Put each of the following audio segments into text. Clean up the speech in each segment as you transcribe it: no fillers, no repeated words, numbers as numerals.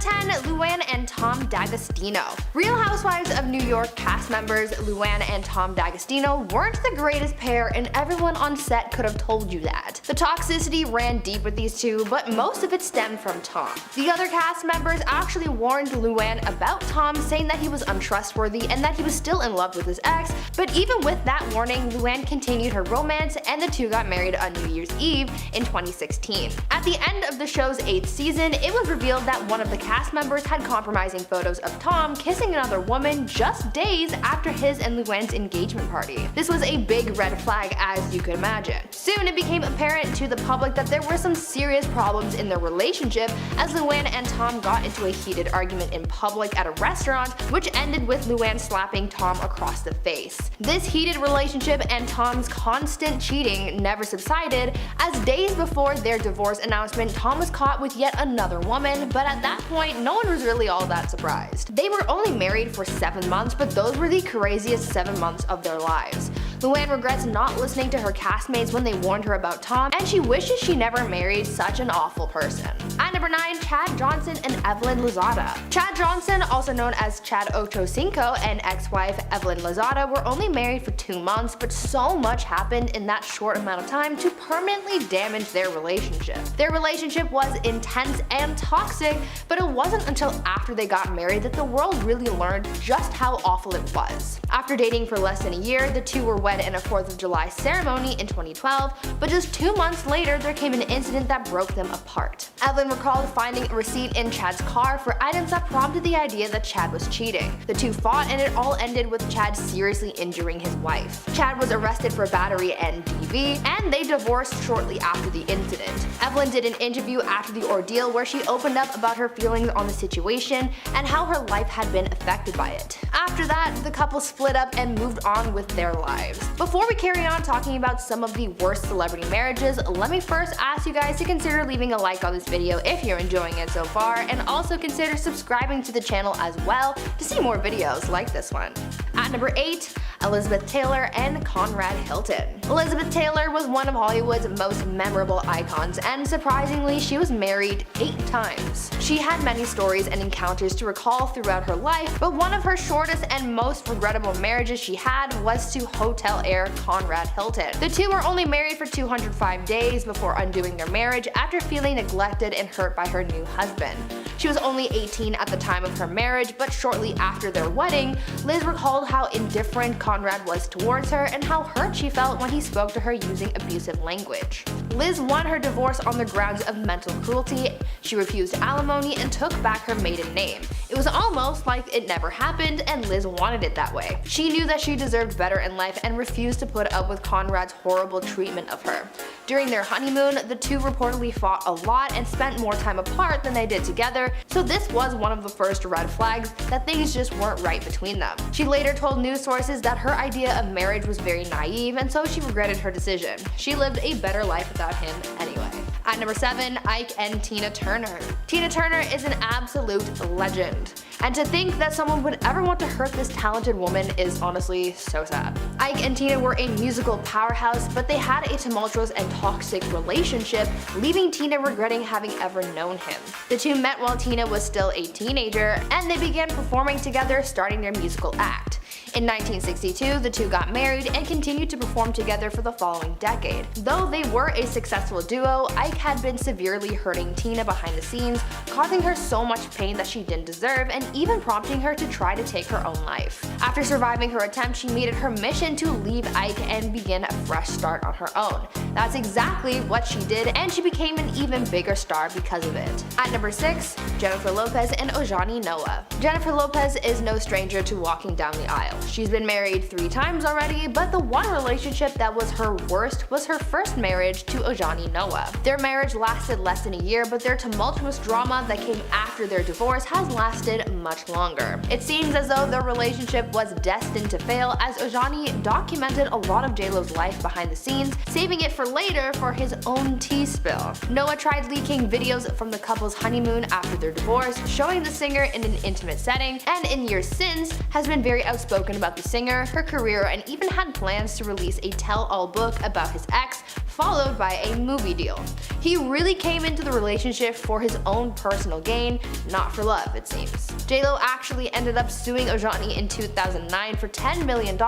10. Luann and Tom D'Agostino. Real Housewives of New York cast members Luann and Tom D'Agostino weren't the greatest pair, and everyone on set could have told you that. The toxicity ran deep with these two, but most of it stemmed from Tom. The other cast members actually warned Luann about Tom, saying that he was untrustworthy and that he was still in love with his ex, but even with that warning, Luann continued her romance and the two got married on New Year's Eve in 2016. At the end of the show's 8th season, it was revealed that one of the cast members had compromising photos of Tom kissing another woman just days after his and Luann's engagement party. This was a big red flag, as you could imagine. Soon it became apparent to the public that there were some serious problems in their relationship, as Luann and Tom got into a heated argument in public at a restaurant, which ended with Luann slapping Tom across the face. This heated relationship and Tom's constant cheating never subsided, as days before their divorce announcement, Tom was caught with yet another woman, but at that point, no one was really all that surprised. They were only married for 7 months, but those were the craziest 7 months of their lives. Luann regrets not listening to her castmates when they warned her about Tom, and she wishes she never married such an awful person. At number 9, Chad Johnson and Evelyn Lozada. Chad Johnson, also known as Chad Ochocinco, and ex-wife Evelyn Lozada were only married for 2 months, but so much happened in that short amount of time to permanently damage their relationship. Their relationship was intense and toxic, but it wasn't until after they got married that the world really learned just how awful it was. After dating for less than a year, the two were wed in a 4th of July ceremony in 2012, but just 2 months later there came an incident that broke them apart. Evelyn recalled finding a receipt in Chad's car for items that prompted the idea that Chad was cheating. The two fought and it all ended with Chad seriously injuring his wife. Chad was arrested for battery and DV, and they divorced shortly after the incident. Evelyn did an interview after the ordeal where she opened up about her feelings on the situation and how her life had been affected by it. After that, the couple split up and moved on with their lives. Before we carry on talking about some of the worst celebrity marriages, let me first ask you guys to consider leaving a like on this video if you're enjoying it so far, and also consider subscribing to the channel as well to see more videos like this one. At number 8, Elizabeth Taylor and Conrad Hilton. Elizabeth Taylor was one of Hollywood's most memorable icons, and surprisingly, she was married 8 times. She had many stories and encounters to recall throughout her life, but one of her shortest and most regrettable marriages she had was to hotel heir Conrad Hilton. The two were only married for 205 days before undoing their marriage after feeling neglected and hurt by her new husband. She was only 18 at the time of her marriage, but shortly after their wedding, Liz recalled how indifferent Conrad was towards her and how hurt she felt when he spoke to her using abusive language. Liz won her divorce on the grounds of mental cruelty. She refused alimony and took back her maiden name. It was almost like it never happened, and Liz wanted it that way. She knew that she deserved better in life and refused to put up with Conrad's horrible treatment of her. During their honeymoon, the two reportedly fought a lot and spent more time apart than they did together, so this was one of the first red flags that things just weren't right between them. She later told news sources that her idea of marriage was very naive, and so she regretted her decision. She lived a better life without him anyway. At number 7, Ike and Tina Turner. Tina Turner is an absolute legend, and to think that someone would ever want to hurt this talented woman is honestly so sad. Ike and Tina were a musical powerhouse, but they had a tumultuous and toxic relationship, leaving Tina regretting having ever known him. The two met while Tina was still a teenager, and they began performing together, starting their musical act. In 1962, the two got married and continued to perform together for the following decade. Though they were a successful duo, Ike had been severely hurting Tina behind the scenes, causing her so much pain that she didn't deserve and even prompting her to try to take her own life. After surviving her attempt, she made it her mission to leave Ike and begin a fresh start on her own. That's exactly what she did, and she became an even bigger star because of it. At number 6, Jennifer Lopez and Ojani Noah. Jennifer Lopez is no stranger to walking down the aisle. She's been married 3 times already, but the one relationship that was her worst was her first marriage to Ojani Noah. Their marriage lasted less than a year, but their tumultuous drama that came after their divorce has lasted much longer. It seems as though their relationship was destined to fail, as Ojani documented a lot of JLo's life behind the scenes, saving it for later for his own tea spill. Noah tried leaking videos from the couple's honeymoon after their divorce, showing the singer in an intimate setting, and in years since has been very outspoken about the singer, her career, and even had plans to release a tell-all book about his ex, followed by a movie deal. He really came into the relationship for his own personal gain, not for love, it seems. J-Lo actually ended up suing Ojani in 2009 for $10 million,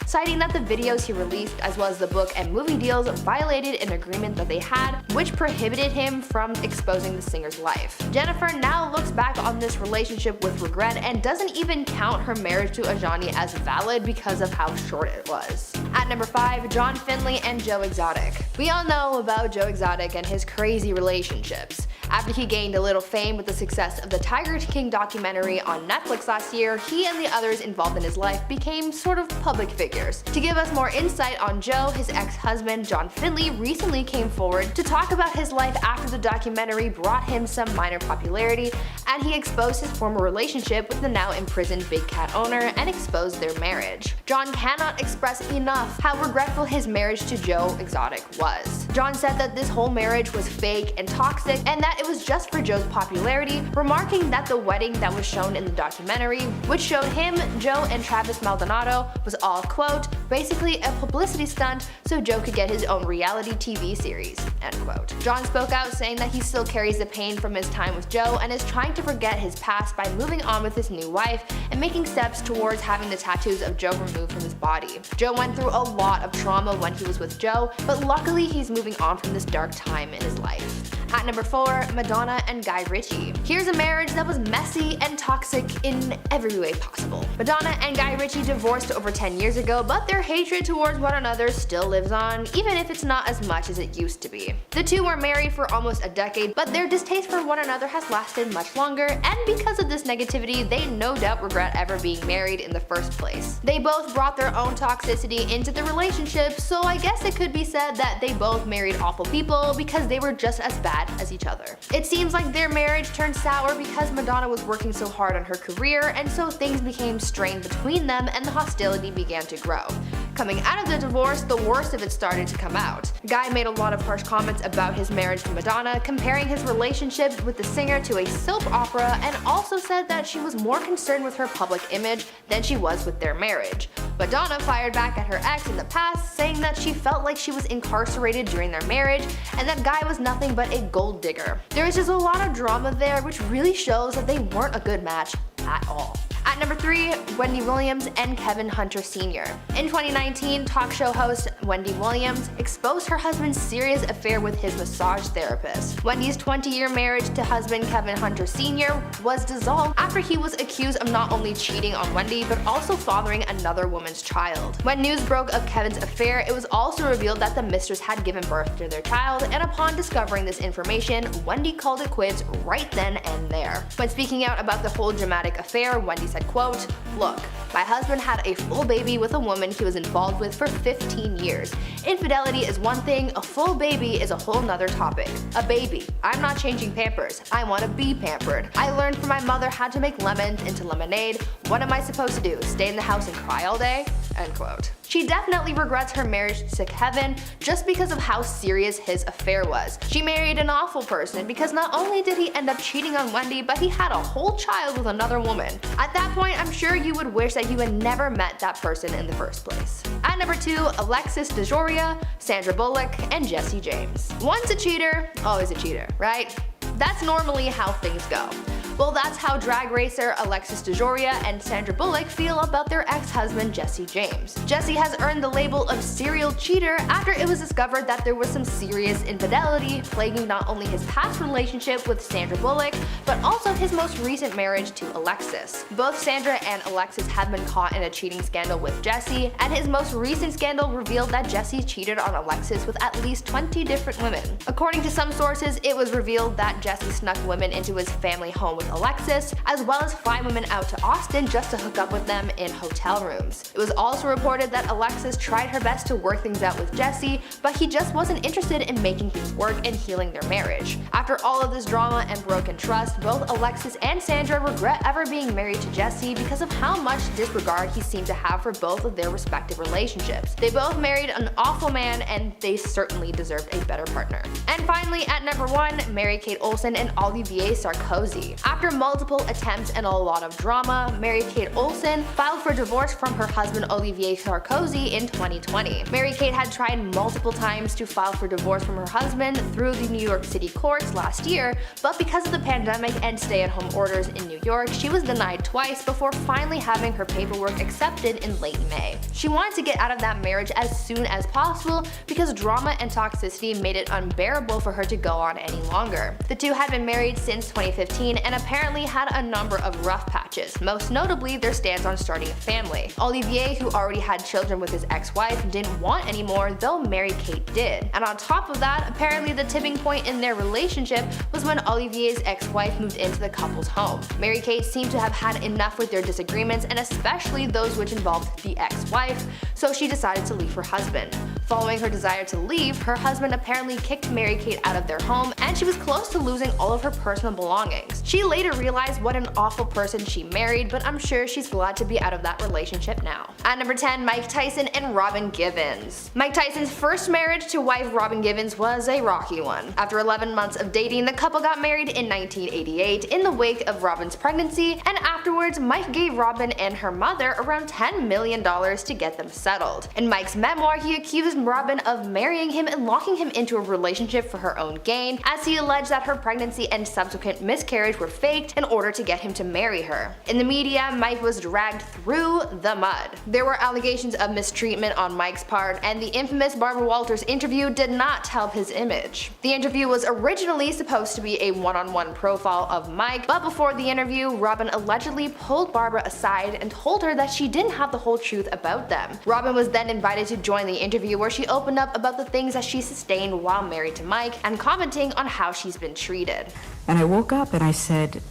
citing that the videos he released as well as the book and movie deals violated an agreement that they had, which prohibited him from exposing the singer's life. Jennifer now looks back on this relationship with regret and doesn't even count her marriage to Ojani as valid because of how short it was. At number 5, John Finlay and Joe Exotic. We all know about Joe Exotic and his crazy relationships. After he gained a little fame with the success of the Tiger King documentary on Netflix last year, he and the others involved in his life became sort of public figures. To give us more insight on Joe, his ex-husband John Finlay recently came forward to talk about his life after the documentary brought him some minor popularity, and he exposed his former relationship with the now imprisoned Big Cat owner and exposed their marriage. John cannot express enough how regretful his marriage to Joe Exotic was. John said that this whole marriage was fake and toxic and that it was just for Joe's popularity, remarking that the wedding that was shown in the documentary, which showed him, Joe, and Travis Maldonado, was all, quote, basically a publicity stunt so Joe could get his own reality TV series, end quote. John spoke out saying that he still carries the pain from his time with Joe and is trying to forget his past by moving on with his new wife and making steps towards having the tattoos of Joe removed from his body. Joe went through a lot of trauma when he was with Joe, but luckily he's moving on from this dark time in his life. At number 4, Madonna and Guy Ritchie. Here's a marriage that was messy and toxic in every way possible. Madonna and Guy Ritchie divorced over 10 years ago, but their hatred towards one another still lives on, even if it's not as much as it used to be. The two were married for almost a decade, but their distaste for one another has lasted much longer, and because of this negativity, they no doubt regret ever being married in the first place. They both brought their own toxicity into the relationship, so I guess it could be said that they both married awful people because they were just as bad as each other. It seems like their marriage turned sour because Madonna was working so hard on her career, and so things became strained between them and the hostility began to grow. Coming out of the divorce, the worst of it started to come out. Guy made a lot of harsh comments about his marriage to Madonna, comparing his relationship with the singer to a soap opera, and also said that she was more concerned with her public image than she was with their marriage. Madonna fired back at her ex in the past, saying that she felt like she was incarcerated during their marriage and that Guy was nothing but a gold digger. There is just a lot of drama there, which really shows that they weren't a good match at all. At number 3, Wendy Williams and Kevin Hunter Sr. In 2019, talk show host Wendy Williams exposed her husband's serious affair with his massage therapist. Wendy's 20-year marriage to husband Kevin Hunter Sr. was dissolved after he was accused of not only cheating on Wendy, but also fathering another woman's child. When news broke of Kevin's affair, it was also revealed that the mistress had given birth to their child, and upon discovering this information, Wendy called it quits right then and there. When speaking out about the whole dramatic affair, Wendy said, quote, "Look, my husband had a full baby with a woman he was involved with for 15 years. Infidelity is one thing, a full baby is a whole nother topic. A baby. I'm not changing Pampers. I want to be pampered. I learned from my mother how to make lemons into lemonade. What am I supposed to do? Stay in the house and cry all day?" End quote. She definitely regrets her marriage to Kevin just because of how serious his affair was. She married an awful person because not only did he end up cheating on Wendy, but he had a whole child with another woman. At that point, I'm sure you would wish that you had never met that person in the first place. At number 2, Alexis DeJoria, Sandra Bullock, and Jesse James. Once a cheater, always a cheater, right? That's normally how things go. Well, that's how drag racer Alexis DeJoria and Sandra Bullock feel about their ex-husband Jesse James. Jesse has earned the label of serial cheater after it was discovered that there was some serious infidelity plaguing not only his past relationship with Sandra Bullock, but also his most recent marriage to Alexis. Both Sandra and Alexis have been caught in a cheating scandal with Jesse, and his most recent scandal revealed that Jesse cheated on Alexis with at least 20 different women. According to some sources, it was revealed that Jesse snuck women into his family home with Alexis, as well as fly women out to Austin just to hook up with them in hotel rooms. It was also reported that Alexis tried her best to work things out with Jesse, but he just wasn't interested in making things work and healing their marriage. After all of this drama and broken trust, both Alexis and Sandra regret ever being married to Jesse because of how much disregard he seemed to have for both of their respective relationships. They both married an awful man, and they certainly deserved a better partner. And finally, at number 1, Mary-Kate Olsen and Olivier Sarkozy. After multiple attempts and a lot of drama, Mary-Kate Olsen filed for divorce from her husband Olivier Sarkozy in 2020. Mary-Kate had tried multiple times to file for divorce from her husband through the New York City courts last year, but because of the pandemic and stay-at-home orders in New York, she was denied twice before finally having her paperwork accepted in late May. She wanted to get out of that marriage as soon as possible because drama and toxicity made it unbearable for her to go on any longer. The two had been married since 2015 and apparently had a number of rough patches, most notably their stance on starting a family. Olivier, who already had children with his ex-wife, didn't want any more, though Mary-Kate did. And on top of that, apparently the tipping point in their relationship was when Olivier's ex-wife moved into the couple's home. Mary-Kate seemed to have had enough with their disagreements, and especially those which involved the ex-wife, so she decided to leave her husband. Following her desire to leave, her husband apparently kicked Mary-Kate out of their home, and she was close to losing all of her personal belongings. She later realized what an awful person she married, but I'm sure she's glad to be out of that relationship now. At number 10, Mike Tyson and Robin Givens. Mike Tyson's first marriage to wife Robin Givens was a rocky one. After 11 months of dating, the couple got married in 1988 in the wake of Robin's pregnancy, and afterwards Mike gave Robin and her mother around $10 million to get them settled. In Mike's memoir, he accused Robin of marrying him and locking him into a relationship for her own gain, as he alleged that her pregnancy and subsequent miscarriage were faked in order to get him to marry her. In the media, Mike was dragged through the mud. There were allegations of mistreatment on Mike's part, and the infamous Barbara Walters interview did not help his image. The interview was originally supposed to be a one-on-one profile of Mike, but before the interview, Robin allegedly pulled Barbara aside and told her that she didn't have the whole truth about them. Robin was then invited to join the interview, where she opened up about the things that she sustained while married to Mike and commenting on how she's been treated. And I woke up and I said,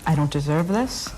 I don't deserve this.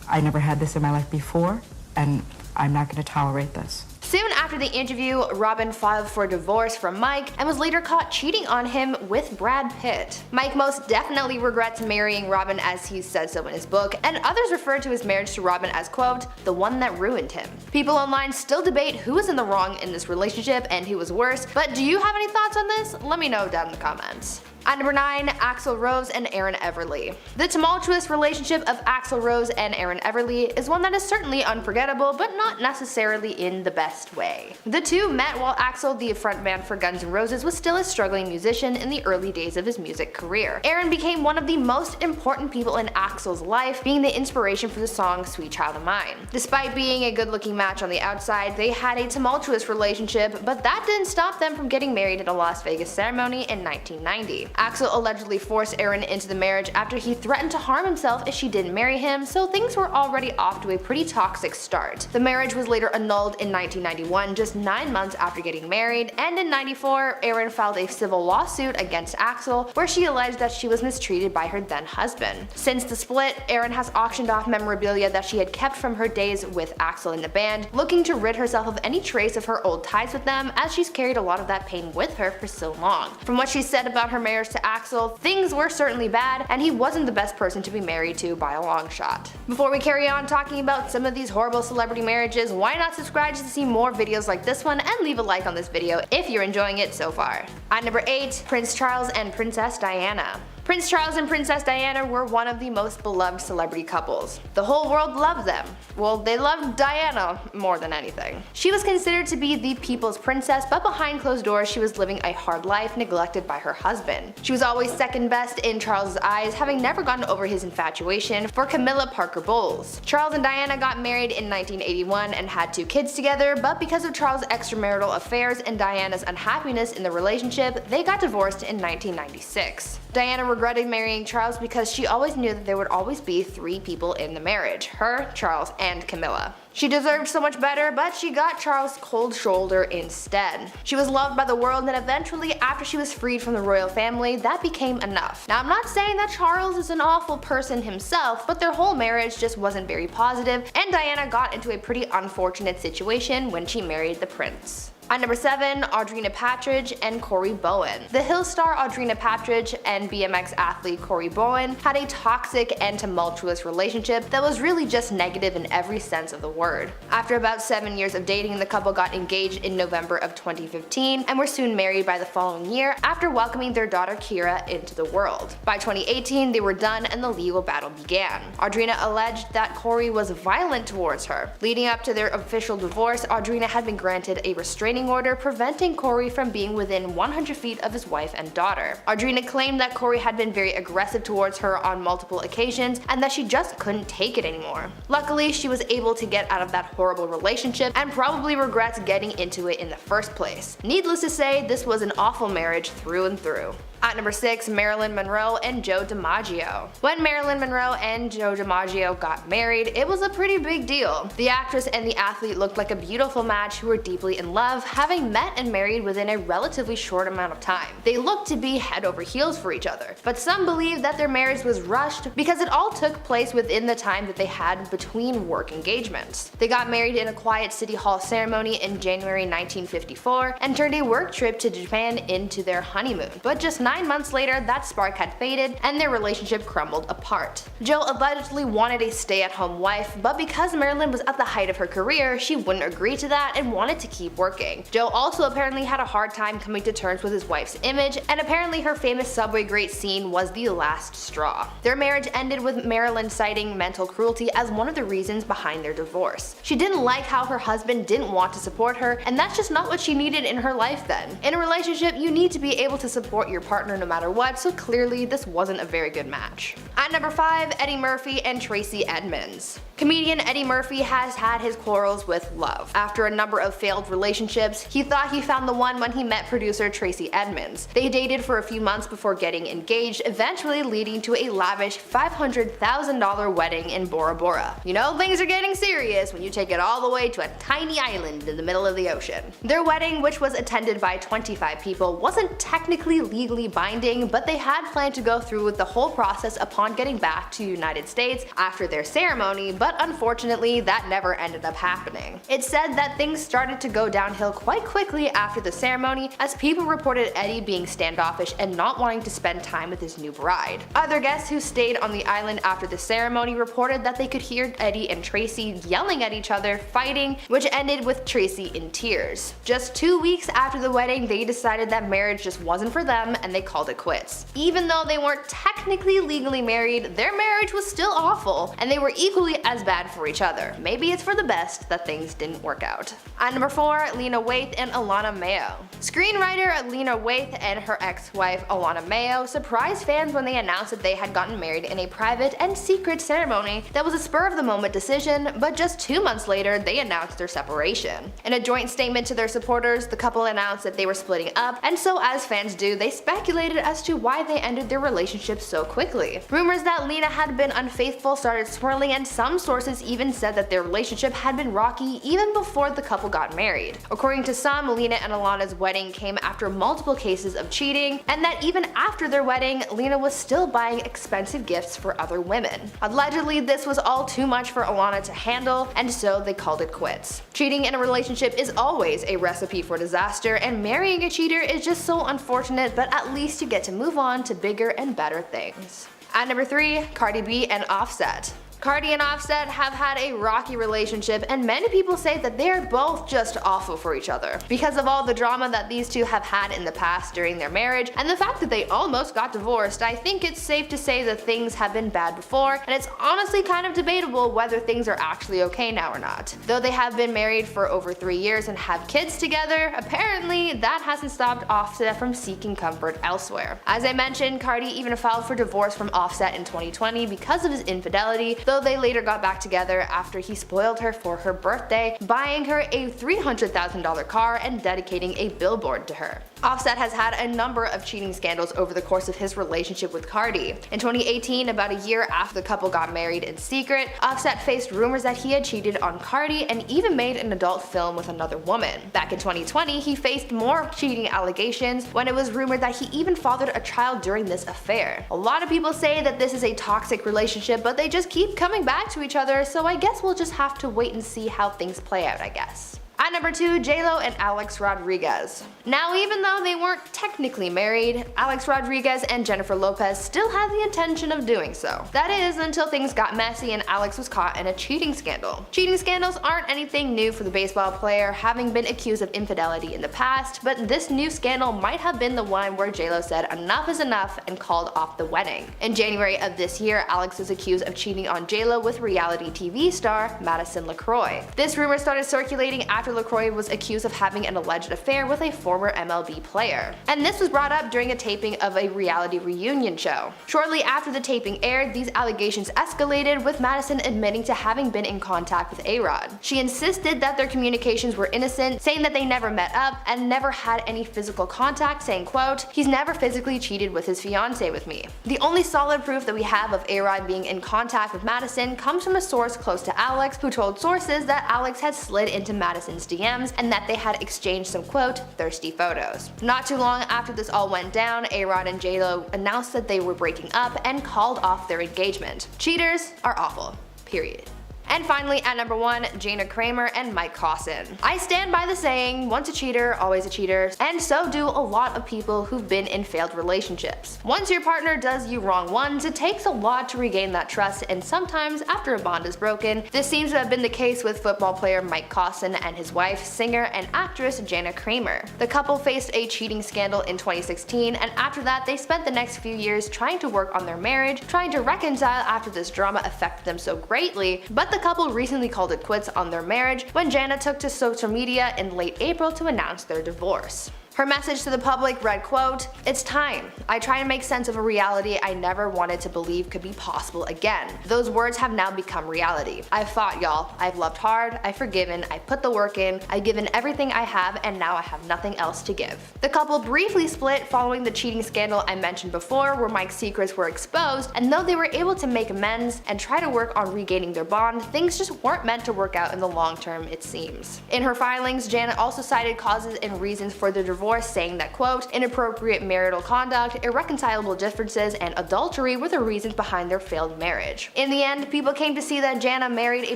I never had this in my life before, and I'm not going to tolerate this. Soon after the interview, Robin filed for divorce from Mike and was later caught cheating on him with Brad Pitt. Mike most definitely regrets marrying Robin, as he said so in his book, and others refer to his marriage to Robin as, quote, the one that ruined him. People online still debate who was in the wrong in this relationship and who was worse, but do you have any thoughts on this? Let me know down in the comments. At number 9, Axl Rose and Erin Everly. The tumultuous relationship of Axl Rose and Erin Everly is one that is certainly unforgettable, but not necessarily in the best way. The two met while Axl, the frontman for Guns N' Roses, was still a struggling musician in the early days of his music career. Erin became one of the most important people in Axl's life, being the inspiration for the song Sweet Child of Mine. Despite being a good-looking match on the outside, they had a tumultuous relationship, but that didn't stop them from getting married at a Las Vegas ceremony in 1990. Axl allegedly forced Erin into the marriage after he threatened to harm himself if she didn't marry him, so things were already off to a pretty toxic start. The marriage was later annulled in 1991, just 9 months after getting married, and in 94, Erin filed a civil lawsuit against Axl, where she alleged that she was mistreated by her then husband. Since the split, Erin has auctioned off memorabilia that she had kept from her days with Axl in the band, looking to rid herself of any trace of her old ties with them, as she's carried a lot of that pain with her for so long. From what she said about her marriage to Axl, things were certainly bad, and he wasn't the best person to be married to by a long shot. Before we carry on talking about some of these horrible celebrity marriages, why not subscribe to see more videos like this one, and leave a like on this video if you're enjoying it so far. At number 8, Prince Charles and Princess Diana. Prince Charles and Princess Diana were one of the most beloved celebrity couples. The whole world loved them. Well, they loved Diana more than anything. She was considered to be the people's princess, but behind closed doors she was living a hard life, neglected by her husband. She was always second best in Charles' eyes, having never gotten over his infatuation for Camilla Parker Bowles. Charles and Diana got married in 1981 and had 2 kids together, but because of Charles' extramarital affairs and Diana's unhappiness in the relationship, they got divorced in 1996. Diana regretted marrying Charles because she always knew that there would always be 3 people in the marriage: her, Charles, and Camilla. She deserved so much better, but she got Charles' cold shoulder instead. She was loved by the world, and eventually, after she was freed from the royal family, that became enough. Now, I'm not saying that Charles is an awful person himself, but their whole marriage just wasn't very positive, and Diana got into a pretty unfortunate situation when she married the prince. At number 7, Audrina Patridge and Corey Bohan. The Hill star Audrina Patridge and BMX athlete Corey Bohan had a toxic and tumultuous relationship that was really just negative in every sense of the word. After about 7 years of dating, the couple got engaged in November of 2015 and were soon married by the following year after welcoming their daughter Kira into the world. By 2018, they were done and the legal battle began. Audrina alleged that Corey was violent towards her. Leading up to their official divorce, Audrina had been granted a restraining order preventing Corey from being within 100 feet of his wife and daughter. Audrina claimed that Corey had been very aggressive towards her on multiple occasions and that she just couldn't take it anymore. Luckily, she was able to get out of that horrible relationship and probably regrets getting into it in the first place. Needless to say, this was an awful marriage through and through. At number 6, Marilyn Monroe and Joe DiMaggio. When Marilyn Monroe and Joe DiMaggio got married, it was a pretty big deal. The actress and the athlete looked like a beautiful match who were deeply in love, having met and married within a relatively short amount of time. They looked to be head over heels for each other, but some believe that their marriage was rushed because it all took place within the time that they had between work engagements. They got married in a quiet city hall ceremony in January 1954 and turned a work trip to Japan into their honeymoon. But just 9 months later, that spark had faded and their relationship crumbled apart. Joe allegedly wanted a stay-at-home wife, but because Marilyn was at the height of her career, she wouldn't agree to that and wanted to keep working. Joe also apparently had a hard time coming to terms with his wife's image, and apparently her famous subway grate scene was the last straw. Their marriage ended with Marilyn citing mental cruelty as one of the reasons behind their divorce. She didn't like how her husband didn't want to support her, and that's just not what she needed in her life then. In a relationship, you need to be able to support your partner no matter what, so clearly this wasn't a very good match. At number 5, Eddie Murphy and Tracey Edmonds. Comedian Eddie Murphy has had his quarrels with love. After a number of failed relationships, he thought he found the one when he met producer Tracey Edmonds. They dated for a few months before getting engaged, eventually leading to a lavish $500,000 wedding in Bora Bora. You know, things are getting serious when you take it all the way to a tiny island in the middle of the ocean. Their wedding, which was attended by 25 people, wasn't technically legally binding, but they had planned to go through with the whole process upon getting back to the United States after their ceremony, but unfortunately that never ended up happening. It's said that things started to go downhill quite quickly after the ceremony, as people reported Eddie being standoffish and not wanting to spend time with his new bride. Other guests who stayed on the island after the ceremony reported that they could hear Eddie and Tracey yelling at each other, fighting, which ended with Tracey in tears. Just 2 weeks after the wedding, they decided that marriage just wasn't for them and they called it quits. Even though they weren't technically legally married, their marriage was still awful, and they were equally as bad for each other. Maybe it's for the best that things didn't work out. At number 4, Lena Waithe and Alana Mayo. Screenwriter Lena Waithe and her ex-wife Alana Mayo surprised fans when they announced that they had gotten married in a private and secret ceremony that was a spur-of-the-moment decision, but just 2 months later they announced their separation. In a joint statement to their supporters, the couple announced that they were splitting up, and so as fans do, they speculated as to why they ended their relationship so quickly. Rumors that Lena had been unfaithful started swirling, and some sources even said that their relationship had been rocky even before the couple got married. According to some, Lena and Alana's wedding came after multiple cases of cheating, and that even after their wedding, Lena was still buying expensive gifts for other women. Allegedly, this was all too much for Alana to handle, and so they called it quits. Cheating in a relationship is always a recipe for disaster, and marrying a cheater is just so unfortunate, but at least you get to move on to bigger and better things. At number 3, Cardi B and Offset. Cardi and Offset have had a rocky relationship, and many people say that they are both just awful for each other. Because of all the drama that these two have had in the past during their marriage, and the fact that they almost got divorced, I think it's safe to say that things have been bad before, and it's honestly kind of debatable whether things are actually okay now or not. Though they have been married for over 3 years and have kids together, apparently that hasn't stopped Offset from seeking comfort elsewhere. As I mentioned, Cardi even filed for divorce from Offset in 2020 because of his infidelity, though they later got back together after he spoiled her for her birthday, buying her a $300,000 car and dedicating a billboard to her. Offset has had a number of cheating scandals over the course of his relationship with Cardi. In 2018, about a year after the couple got married in secret, Offset faced rumors that he had cheated on Cardi and even made an adult film with another woman. Back in 2020, he faced more cheating allegations when it was rumored that he even fathered a child during this affair. A lot of people say that this is a toxic relationship, but they just keep coming back to each other, so I guess we'll just have to wait and see how things play out, I guess. At At number 2, J-Lo and Alex Rodriguez. Now, even though they weren't technically married, Alex Rodriguez and Jennifer Lopez still had the intention of doing so. That is, until things got messy and Alex was caught in a cheating scandal. Cheating scandals aren't anything new for the baseball player, having been accused of infidelity in the past, but this new scandal might have been the one where J-Lo said enough is enough and called off the wedding. In January of this year, Alex was accused of cheating on J-Lo with reality TV star Madison LaCroix. This rumor started circulating after LaCroix was accused of having an alleged affair with a former MLB player. And this was brought up during a taping of a reality reunion show. Shortly after the taping aired, these allegations escalated, with Madison admitting to having been in contact with A-Rod. She insisted that their communications were innocent, saying that they never met up and never had any physical contact, saying, quote, "He's never physically cheated with his fiancée with me." The only solid proof that we have of A-Rod being in contact with Madison comes from a source close to Alex, who told sources that Alex had slid into Madison's DMs and that they had exchanged some, quote, thirsty photos. Not too long after this all went down, A-Rod and J-Lo announced that they were breaking up and called off their engagement. Cheaters are awful. Period. And finally, at number 1, Jana Kramer and Mike Cosson. I stand by the saying, once a cheater, always a cheater, and so do a lot of people who've been in failed relationships. Once your partner does you wrong once, it takes a lot to regain that trust, and sometimes after a bond is broken. This seems to have been the case with football player Mike Cosson and his wife, singer and actress Jana Kramer. The couple faced a cheating scandal in 2016, and after that they spent the next few years trying to work on their marriage, trying to reconcile after this drama affected them so greatly, but the couple recently called it quits on their marriage when Jana took to social media in late April to announce their divorce. Her message to the public read, quote, "It's time. I try to make sense of a reality I never wanted to believe could be possible again. Those words have now become reality. I've fought, y'all. I've loved hard. I've forgiven. I put the work in. I've given everything I have, and now I have nothing else to give." The couple briefly split following the cheating scandal I mentioned before, where Mike's secrets were exposed, and though they were able to make amends and try to work on regaining their bond, things just weren't meant to work out in the long term, it seems. In her filings, Jana also cited causes and reasons for their divorce, saying that, quote, "Inappropriate marital conduct, irreconcilable differences, and adultery were the reasons behind their failed marriage." In the end, people came to see that Jana married a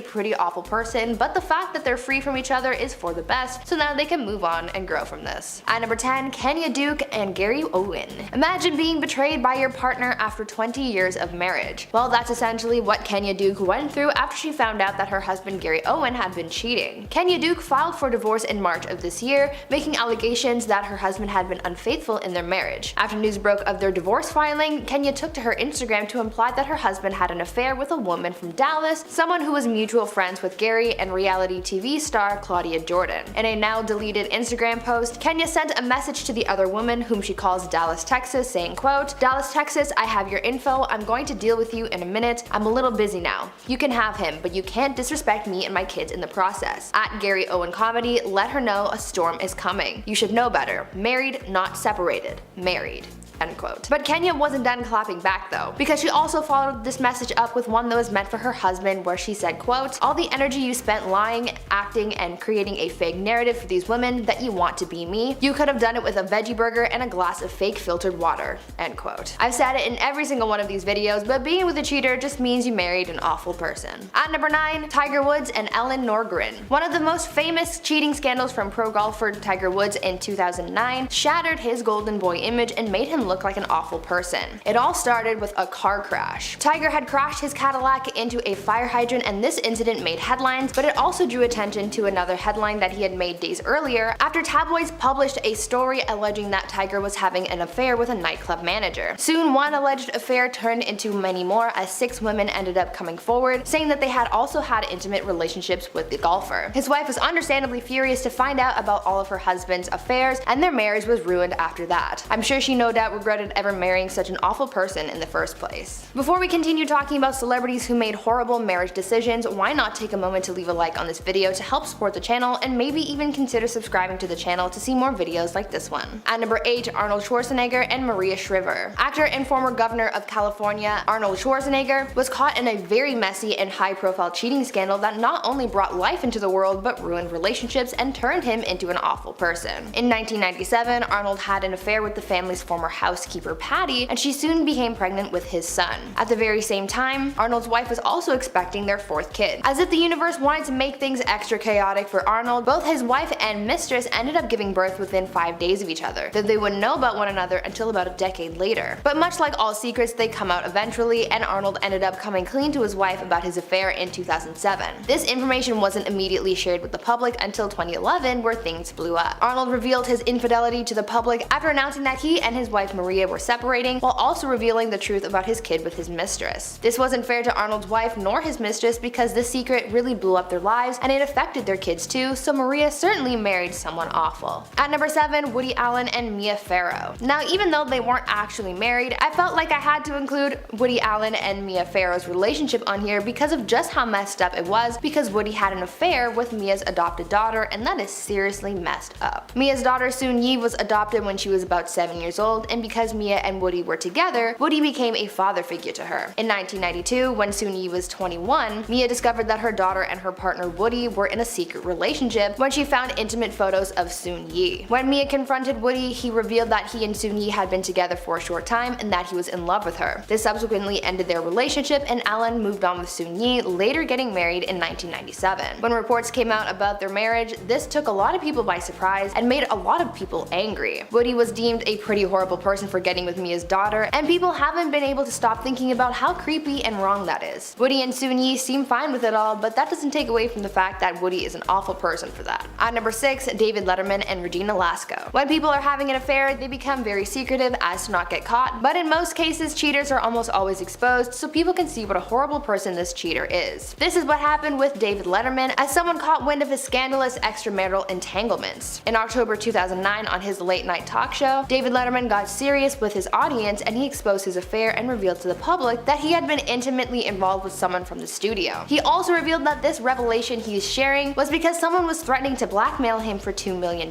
pretty awful person, but the fact that they're free from each other is for the best, so now they can move on and grow from this. At number 10, Kenya Duke and Gary Owen. Imagine being betrayed by your partner after 20 years of marriage. Well, that's essentially what Kenya Duke went through after she found out that her husband Gary Owen had been cheating. Kenya Duke filed for divorce in March of this year, making allegations that her husband had been unfaithful in their marriage. After news broke of their divorce filing, Kenya took to her Instagram to imply that her husband had an affair with a woman from Dallas, someone who was mutual friends with Gary and reality TV star Claudia Jordan. In a now deleted Instagram post, Kenya sent a message to the other woman, whom she calls Dallas, Texas, saying, quote, "Dallas, Texas, I have your info. I'm going to deal with you in a minute. I'm a little busy now. You can have him, but you can't disrespect me and my kids in the process. At Gary Owen Comedy, let her know a storm is coming. You should know better. Married, not separated. Married." End quote. But Kenya wasn't done clapping back though, because she also followed this message up with one that was meant for her husband, where she said, quote, "All the energy you spent lying, acting, and creating a fake narrative for these women that you want to be me, you could have done it with a veggie burger and a glass of fake filtered water." End quote. I've said it in every single one of these videos, but being with a cheater just means you married an awful person. At number 9, Tiger Woods and Ellen Norgren. One of the most famous cheating scandals from pro golfer Tiger Woods in 2009 shattered his golden boy image and made him look like an awful person. It all started with a car crash. Tiger had crashed his Cadillac into a fire hydrant, and this incident made headlines, but it also drew attention to another headline that he had made days earlier after tabloids published a story alleging that Tiger was having an affair with a nightclub manager. Soon, one alleged affair turned into many more, as 6 women ended up coming forward, saying that they had also had intimate relationships with the golfer. His wife was understandably furious to find out about all of her husband's affairs, and their marriage was ruined after that. I'm sure she no doubt regretted ever marrying such an awful person in the first place. Before we continue talking about celebrities who made horrible marriage decisions, why not take a moment to leave a like on this video to help support the channel, and maybe even consider subscribing to the channel to see more videos like this one. At number 8, Arnold Schwarzenegger and Maria Shriver. Actor and former governor of California, Arnold Schwarzenegger, was caught in a very messy and high-profile cheating scandal that not only brought life into the world but ruined relationships and turned him into an awful person. In 1997, Arnold had an affair with the family's former housekeeper Patty, and she soon became pregnant with his son. At the very same time, Arnold's wife was also expecting their fourth kid. As if the universe wanted to make things extra chaotic for Arnold, both his wife and mistress ended up giving birth within 5 days of each other, though they wouldn't know about one another until about a decade later. But much like all secrets, they come out eventually, and Arnold ended up coming clean to his wife about his affair in 2007. This information wasn't immediately shared with the public until 2011, where things blew up. Arnold revealed his infidelity to the public after announcing that he and his wife Maria were separating, while also revealing the truth about his kid with his mistress. This wasn't fair to Arnold's wife nor his mistress because this secret really blew up their lives and it affected their kids too, so Maria certainly married someone awful. At number 7, Woody Allen and Mia Farrow. Now, even though they weren't actually married, I felt like I had to include Woody Allen and Mia Farrow's relationship on here because of just how messed up it was, because Woody had an affair with Mia's adopted daughter, and that is seriously messed up. Mia's daughter Soon Yi was adopted when she was about 7 years old, and because Mia and Woody were together, Woody became a father figure to her. In 1992, when Soon Yi was 21, Mia discovered that her daughter and her partner Woody were in a secret relationship when she found intimate photos of Soon Yi. When Mia confronted Woody, he revealed that he and Soon Yi had been together for a short time and that he was in love with her. This subsequently ended their relationship, and Allen moved on with Soon Yi, later getting married in 1997. When reports came out about their marriage, this took a lot of people by surprise and made a lot of people angry. Woody was deemed a pretty horrible person for getting with Mia's daughter, and people haven't been able to stop thinking about how creepy and wrong that is. Woody and Soon Yi seem fine with it all, but that doesn't take away from the fact that Woody is an awful person for that. At number 6, David Letterman and Regina Lasko. When people are having an affair, they become very secretive as to not get caught, but in most cases, cheaters are almost always exposed, so people can see what a horrible person this cheater is. This is what happened with David Letterman, as someone caught wind of his scandalous extramarital entanglements. In October 2009, on his late night talk show, David Letterman got serious with his audience and he exposed his affair and revealed to the public that he had been intimately involved with someone from the studio. He also revealed that this revelation he is sharing was because someone was threatening to blackmail him for $2 million.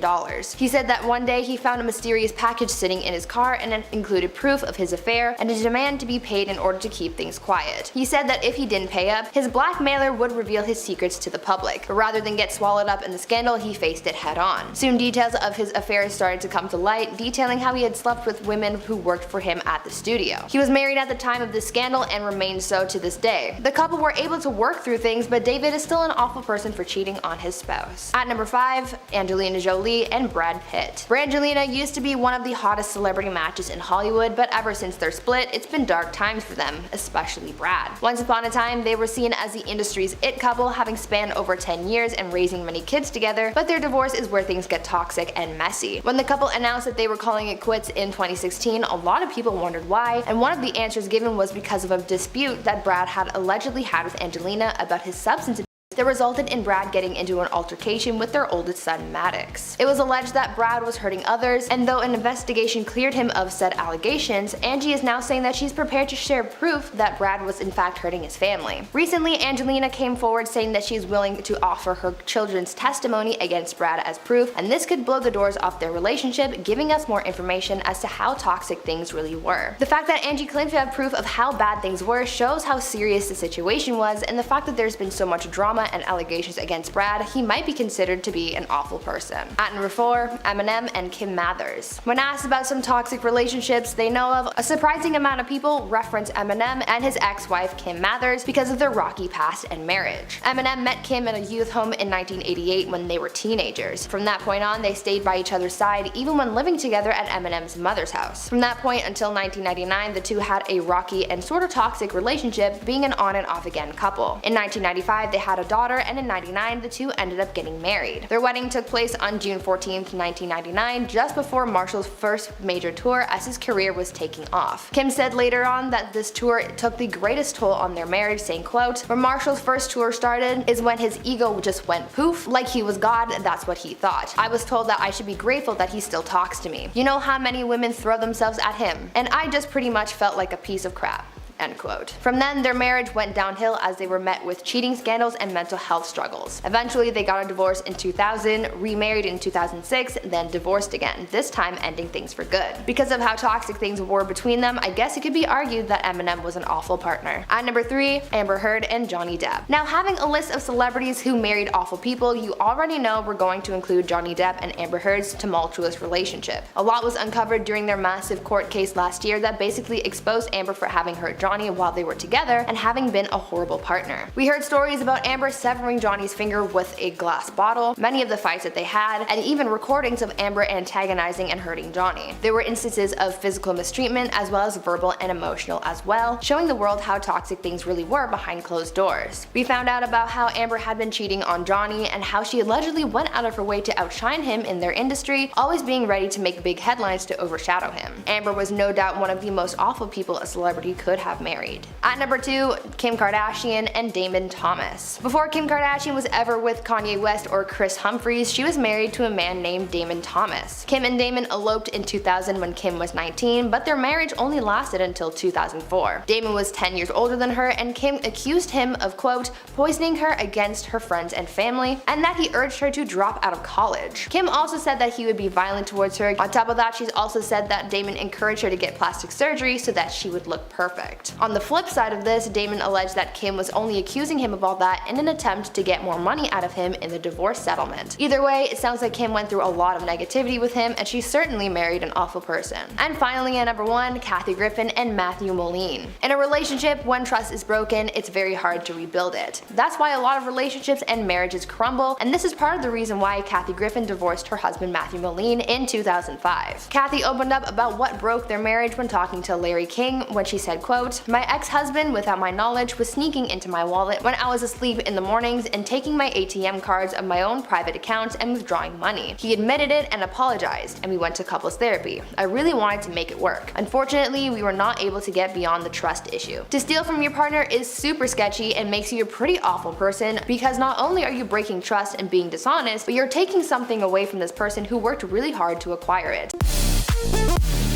He said that one day he found a mysterious package sitting in his car and it included proof of his affair and a demand to be paid in order to keep things quiet. He said that if he didn't pay up, his blackmailer would reveal his secrets to the public, but rather than get swallowed up in the scandal, he faced it head on. Soon details of his affairs started to come to light, detailing how he had slept with women who worked for him at the studio. He was married at the time of this scandal and remains so to this day. The couple were able to work through things, but David is still an awful person for cheating on his spouse. At number 5, Angelina Jolie and Brad Pitt. Brangelina used to be one of the hottest celebrity matches in Hollywood, but ever since their split, it's been dark times for them, especially Brad. Once upon a time, they were seen as the industry's it couple, having spanned over 10 years and raising many kids together, but their divorce is where things get toxic and messy. When the couple announced that they were calling it quits in 2016, a lot of people wondered why, and one of the answers given was because of a dispute that Brad had allegedly had with Angelina about his substance that resulted in Brad getting into an altercation with their oldest son Maddox. It was alleged that Brad was hurting others, and though an investigation cleared him of said allegations, Angie is now saying that she's prepared to share proof that Brad was in fact hurting his family. Recently, Angelina came forward saying that she's willing to offer her children's testimony against Brad as proof, and this could blow the doors off their relationship, giving us more information as to how toxic things really were. The fact that Angie claimed to have proof of how bad things were shows how serious the situation was, and the fact that there's been so much drama and allegations against Brad, he might be considered to be an awful person. At number 4, Eminem and Kim Mathers. When asked about some toxic relationships they know of, a surprising amount of people reference Eminem and his ex-wife Kim Mathers because of their rocky past and marriage. Eminem met Kim in a youth home in 1988 when they were teenagers. From that point on, they stayed by each other's side even when living together at Eminem's mother's house. From that point until 1999, the two had a rocky and sort of toxic relationship, being an on and off again couple. In 1995, they had a daughter, and in 1999 the two ended up getting married. Their wedding took place on June 14th, 1999, just before Marshall's first major tour as his career was taking off. Kim said later on that this tour took the greatest toll on their marriage, saying, quote, "When Marshall's first tour started is when his ego just went poof, like he was God, that's what he thought. I was told that I should be grateful that he still talks to me. You know how many women throw themselves at him, and I just pretty much felt like a piece of crap." end quote. From then, their marriage went downhill as they were met with cheating scandals and mental health struggles. Eventually, they got a divorce in 2000, remarried in 2006, then divorced again, this time ending things for good. Because of how toxic things were between them, I guess it could be argued that Eminem was an awful partner. At number 3, Amber Heard and Johnny Depp. Now, having a list of celebrities who married awful people, you already know we're going to include Johnny Depp and Amber Heard's tumultuous relationship. A lot was uncovered during their massive court case last year that basically exposed Amber for having hurt Johnny while they were together and having been a horrible partner. We heard stories about Amber severing Johnny's finger with a glass bottle, many of the fights that they had, and even recordings of Amber antagonizing and hurting Johnny. There were instances of physical mistreatment as well as verbal and emotional as well, showing the world how toxic things really were behind closed doors. We found out about how Amber had been cheating on Johnny and how she allegedly went out of her way to outshine him in their industry, always being ready to make big headlines to overshadow him. Amber was no doubt one of the most awful people a celebrity could have married. At number 2, Kim Kardashian and Damon Thomas. Before Kim Kardashian was ever with Kanye West or Chris Humphries, she was married to a man named Damon Thomas. Kim and Damon eloped in 2000 when Kim was 19, but their marriage only lasted until 2004. Damon was 10 years older than her, and Kim accused him of, quote, poisoning her against her friends and family, and that he urged her to drop out of college. Kim also said that he would be violent towards her. On top of that, she's also said that Damon encouraged her to get plastic surgery so that she would look perfect. On the flip side of this, Damon alleged that Kim was only accusing him of all that in an attempt to get more money out of him in the divorce settlement. Either way, it sounds like Kim went through a lot of negativity with him, and she certainly married an awful person. And finally, at number 1, Kathy Griffin and Matthew Modine. In a relationship, when trust is broken, it's very hard to rebuild it. That's why a lot of relationships and marriages crumble, and this is part of the reason why Kathy Griffin divorced her husband Matthew Modine in 2005. Kathy opened up about what broke their marriage when talking to Larry King when she said, quote, my ex-husband, without my knowledge, was sneaking into my wallet when I was asleep in the mornings and taking my ATM cards of my own private accounts and withdrawing money. He admitted it and apologized, and we went to couples therapy. I really wanted to make it work. Unfortunately, we were not able to get beyond the trust issue. To steal from your partner is super sketchy and makes you a pretty awful person, because not only are you breaking trust and being dishonest, but you're taking something away from this person who worked really hard to acquire it.